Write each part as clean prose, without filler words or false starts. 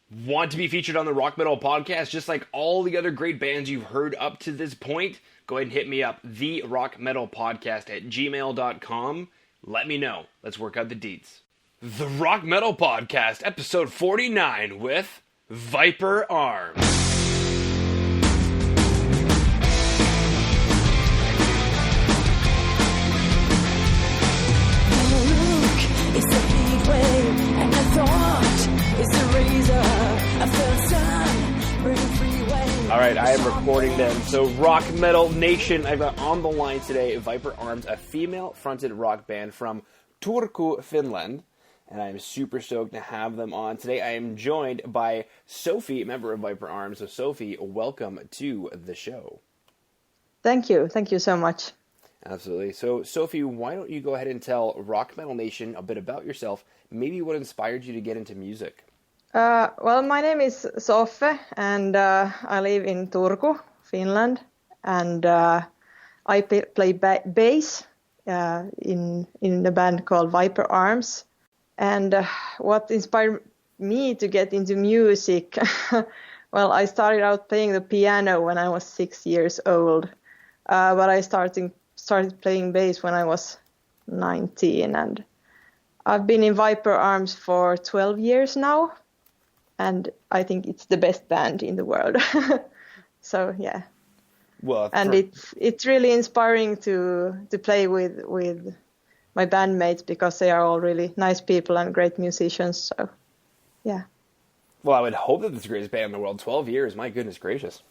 Want to be featured on the Rock Metal Podcast just like all the other great bands you've heard up to this point? Go ahead and hit me up, therockmetalpodcast@gmail.com. Let me know. Let's work out the deets. The Rock Metal Podcast, episode 49 with Viper Arms. It's a heat wave, and I thought it's a razor. I felt sun burning freeway. All right, I am recording them. So, Rock Metal Nation, I've got on the line today Viper Arms, a female-fronted rock band from Turku, Finland, and I'm super stoked to have them on today. I am joined by Sophie, member of Viper Arms. So, Sophie, welcome to the show. Thank you so much. Absolutely. So, Sophie, why don't you go ahead and tell Rock Metal Nation a bit about yourself, maybe what inspired you to get into music? Well, my name is Sophie, and I live in Turku, Finland, and I play bass in a band called Viper Arms. And what inspired me to get into music? Well, I started out playing the piano when I was 6 years old, but I started playing bass when I was 19, and I've been in Viper Arms for 12 years now, and I think it's the best band in the world. So yeah, Well, and it's really inspiring to play with my bandmates because they are all really nice people and great musicians. So yeah. Well, I would hope that it's the greatest band in the world. 12 years, my goodness gracious.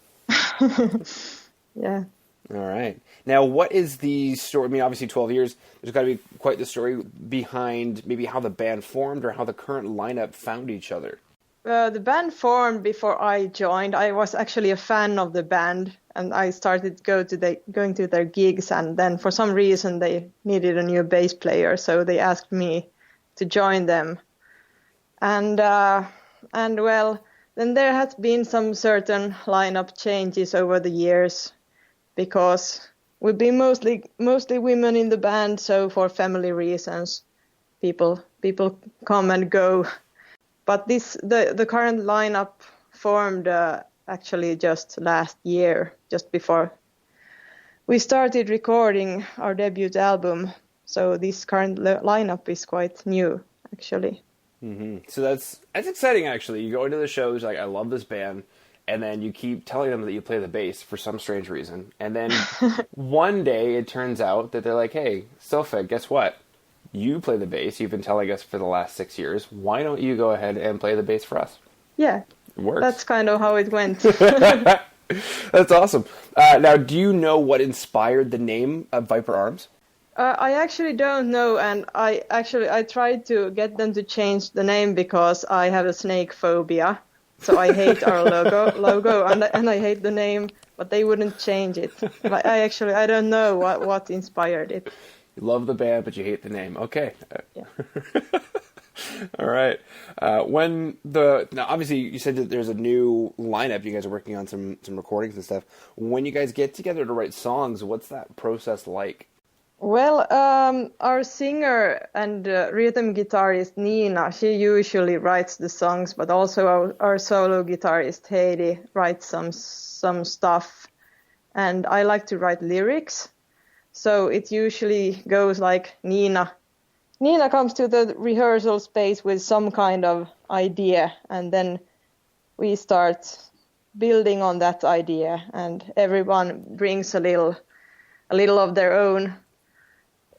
Yeah. All right. Now, what is the story? I mean, obviously 12 years, there's got to be quite the story behind maybe how the band formed or how the current lineup found each other. The band formed before I joined. I was actually a fan of the band, and I started going to their gigs, and then for some reason they needed a new bass player, so they asked me to join them. And well, then there has been some certain lineup changes over the years, because we've been mostly women in the band, so for family reasons, people come and go. But the current lineup formed actually just last year, just before we started recording our debut album. So this current lineup is quite new, actually. Mm-hmm. So that's exciting, actually. You go into the shows like, I love this band, and then you keep telling them that you play the bass for some strange reason. And then one day it turns out that they're like, hey, Sophie, guess what? You play the bass. You've been telling us for the last 6 years. Why don't you go ahead and play the bass for us? Yeah, it works. That's kind of how it went. That's awesome. Now, do you know what inspired the name of Viper Arms? I actually don't know, and I tried to get them to change the name because I have a snake phobia. So I hate our logo, and I hate the name, but they wouldn't change it. But I don't know what inspired it. You love the band, but you hate the name. Okay. Yeah. All right. Now, obviously, you said that there's a new lineup. You guys are working on some recordings and stuff. When you guys get together to write songs, what's that process like? Well, our singer and rhythm guitarist Nina, she usually writes the songs, but also our solo guitarist Heidi writes some stuff, and I like to write lyrics. So it usually goes like Nina comes to the rehearsal space with some kind of idea, and then we start building on that idea, and everyone brings a little of their own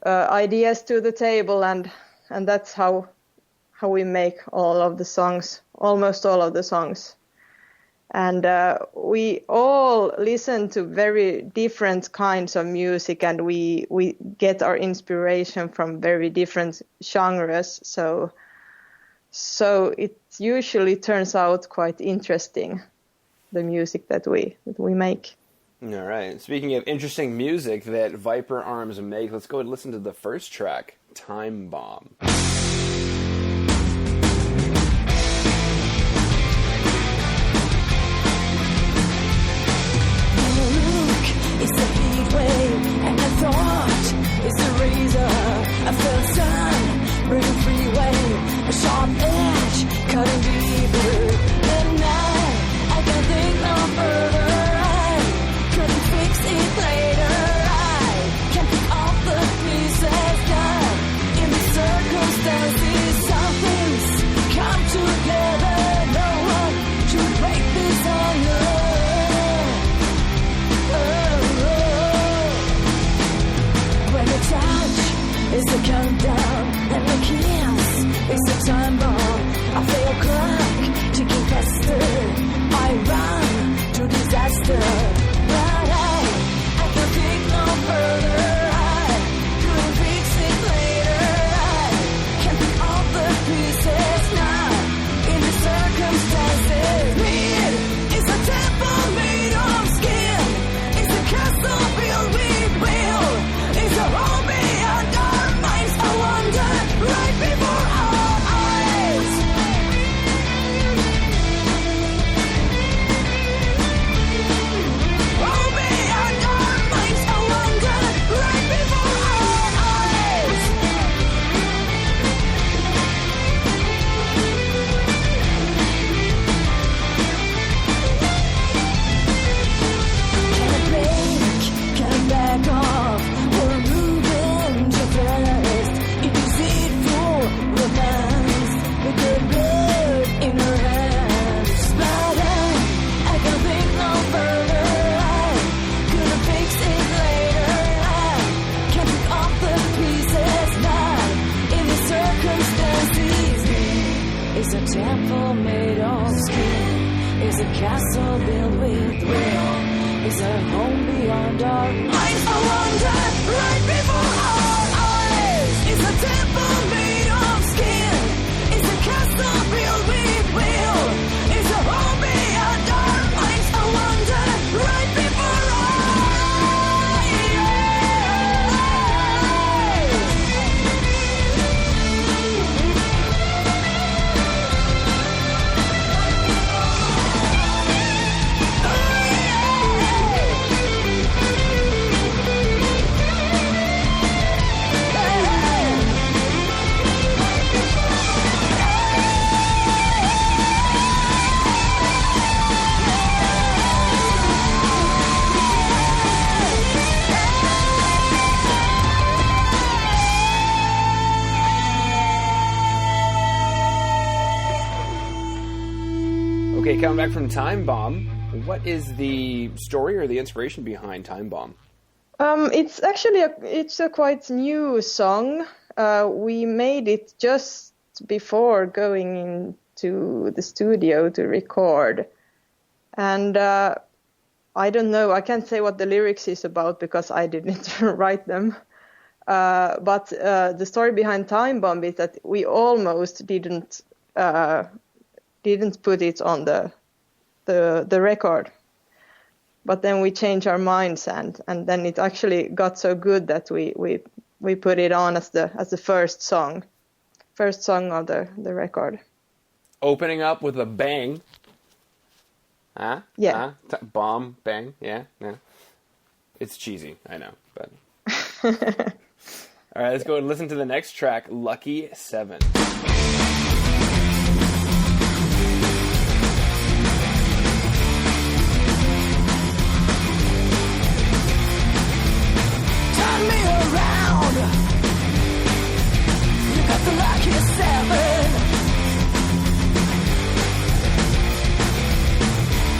ideas to the table, and that's how we make all of the songs, almost all of the songs. And we all listen to very different kinds of music, and we get our inspiration from very different genres. So it usually turns out quite interesting, the music that we make. All right. Speaking of interesting music that Viper Arms make, let's go and listen to the first track, Time Bomb. It's a heat wave, and I thought it's a razor. I felt sun burning freeway, a sharp edge cutting deeper. It's a castle built with will. It's a home beyond our minds. I wonder right before our eyes. It's a temple made of skin. It's a castle built with will. It's a home beyond our minds. I wonder right before our Okay, coming back from Time Bomb, what is the story or the inspiration behind Time Bomb? It's actually it's a quite new song. We made it just before going into the studio to record, and I don't know. I can't say what the lyrics is about because I didn't write them. But the story behind Time Bomb is that we almost didn't put it on the record, but then we changed our minds and then it actually got so good that we put it on as the first song of the record. Opening up with a bang. Huh? Yeah. Bomb, bang, yeah. It's cheesy, I know, but... All right, let's go and listen to the next track, Lucky 7. turn me around. You got the lucky 7.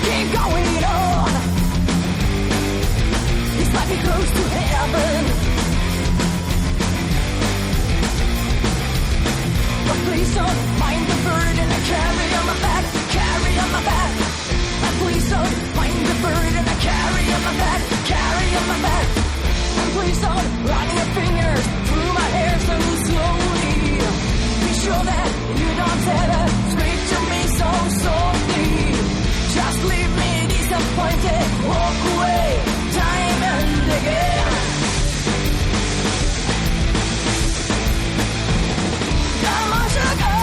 Keep going on. This might be close to heaven. But please don't mind the burden I carry on my back, carry on my back. And please don't mind the burden I carry on my back, carry on my back. And please don't run your fingers through my hair so slowly. Be sure that you don't ever speak to me so softly. Just leave me disappointed, walk away time and again. Come on, sugar,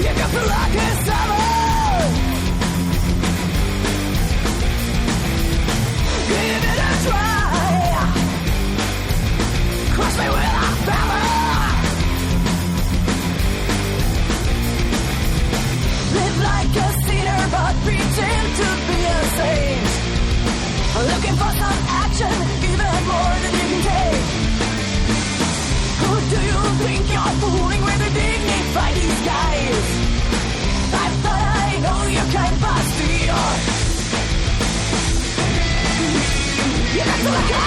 you got the lucky 7. Give it a try. Cross me with a feather. Live like a sinner but pretend to be a saint. Looking for some action, even more than you can take. Who do you think you're fooling with a dignified disguise? I thought I know your kind, but still. You got to let go!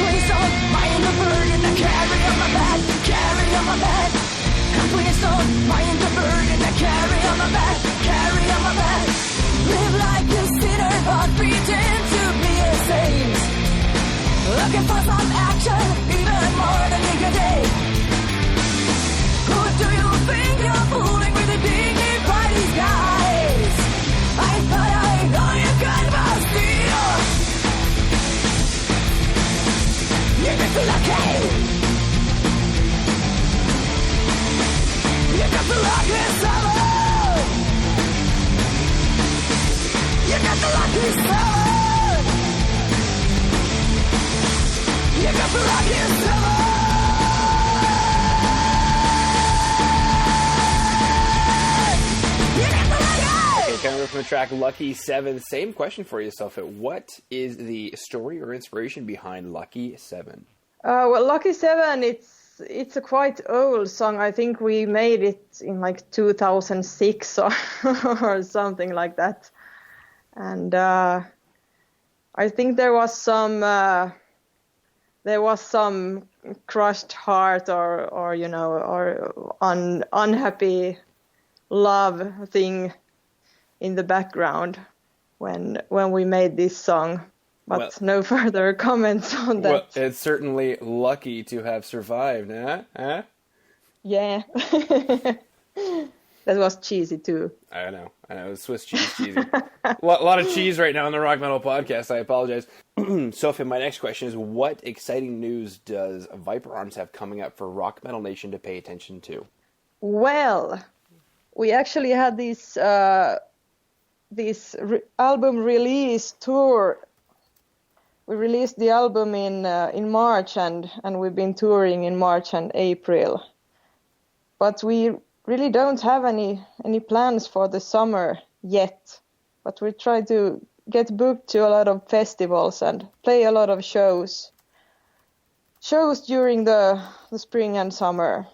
Please don't mind the burden I carry on my back, carry on my back. Please don't mind the burden I carry on my back, carry on my back. Live like a sinner but pretend to be a saint. Looking for some action, even more than you can take. Who do you think you're fooling with the dignified disguise? I thought I know you kind but still. You got the lucky. You got the lucky 7. You got the lucky 7. You got the lucky 7. You got the lucky. Okay, coming from the track Lucky 7, same question for yourself. What is the story or inspiration behind Lucky 7? Well, Lucky 7, it's a quite old song. I think we made it in like 2006 or or something like that. And I think there was some crushed heart or you know or unhappy love thing in the background when we made this song. But Well, no further comments on that. well, it's certainly lucky to have survived, huh? Huh? Yeah. That was cheesy too. I know. It was Swiss cheesy. A lot of cheese right now on the Rock Metal Podcast. I apologize. Sophie, my next question is, what exciting news does Viper Arms have coming up for Rock Metal Nation to pay attention to? Well, we actually had this album release tour. We released the album in March, and we've been touring in March and April. But we really don't have any plans for the summer yet. But we try to get booked to a lot of festivals and play a lot of shows during the spring and summer.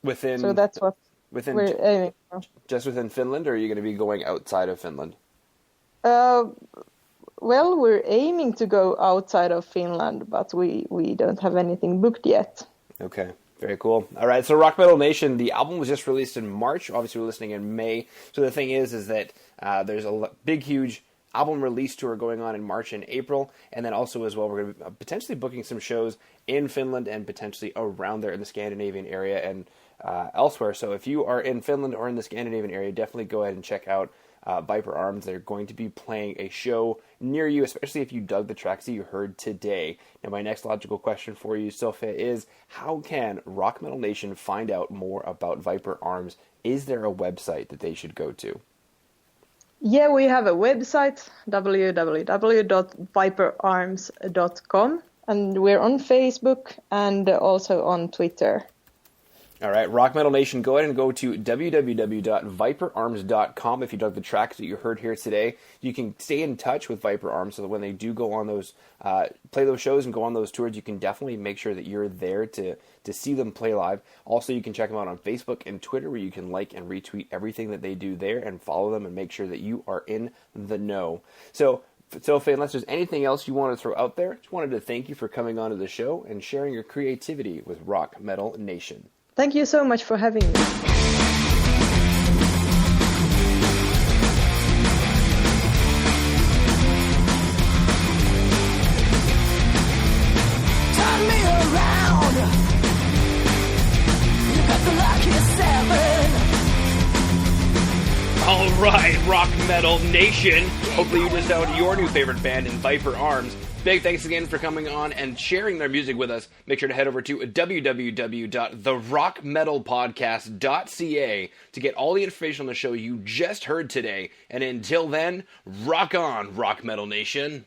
So that's what we're aiming for. Just within Finland, or are you going to be going outside of Finland? Well, we're aiming to go outside of Finland, but we don't have anything booked yet. Okay, very cool. All right, so Rock Metal Nation, the album was just released in March. Obviously, we're listening in May. So the thing is that there's a big, huge album release tour going on in March and April, and then also as well, we're going to be potentially booking some shows in Finland and potentially around there in the Scandinavian area and elsewhere. So if you are in Finland or in the Scandinavian area, definitely go ahead and check out Viper Arms. They're going to be playing a show near you, especially if you dug the tracks that you heard today. Now, my next logical question for you, Sophia, is how can Rock Metal Nation find out more about Viper Arms? Is there a website that they should go to? Yeah, we have a website, www.viperarms.com, and we're on Facebook and also on Twitter. All right, Rock Metal Nation, go ahead and go to www.viperarms.com if you dug the tracks that you heard here today. You can stay in touch with Viper Arms so that when they do go on those, play those shows and go on those tours, you can definitely make sure that you're there to see them play live. Also, you can check them out on Facebook and Twitter, where you can like and retweet everything that they do there and follow them and make sure that you are in the know. So, Sophie, unless there's anything else you want to throw out there, just wanted to thank you for coming onto the show and sharing your creativity with Rock Metal Nation. Thank you so much for having me. Turn me around. You got the lucky seven. All right, Rock Metal Nation. Hopefully you just found your new favorite band in Viper Arms. Big thanks again for coming on and sharing their music with us. Make sure to head over to www.therockmetalpodcast.ca to get all the information on the show you just heard today. And until then, rock on, Rock Metal Nation.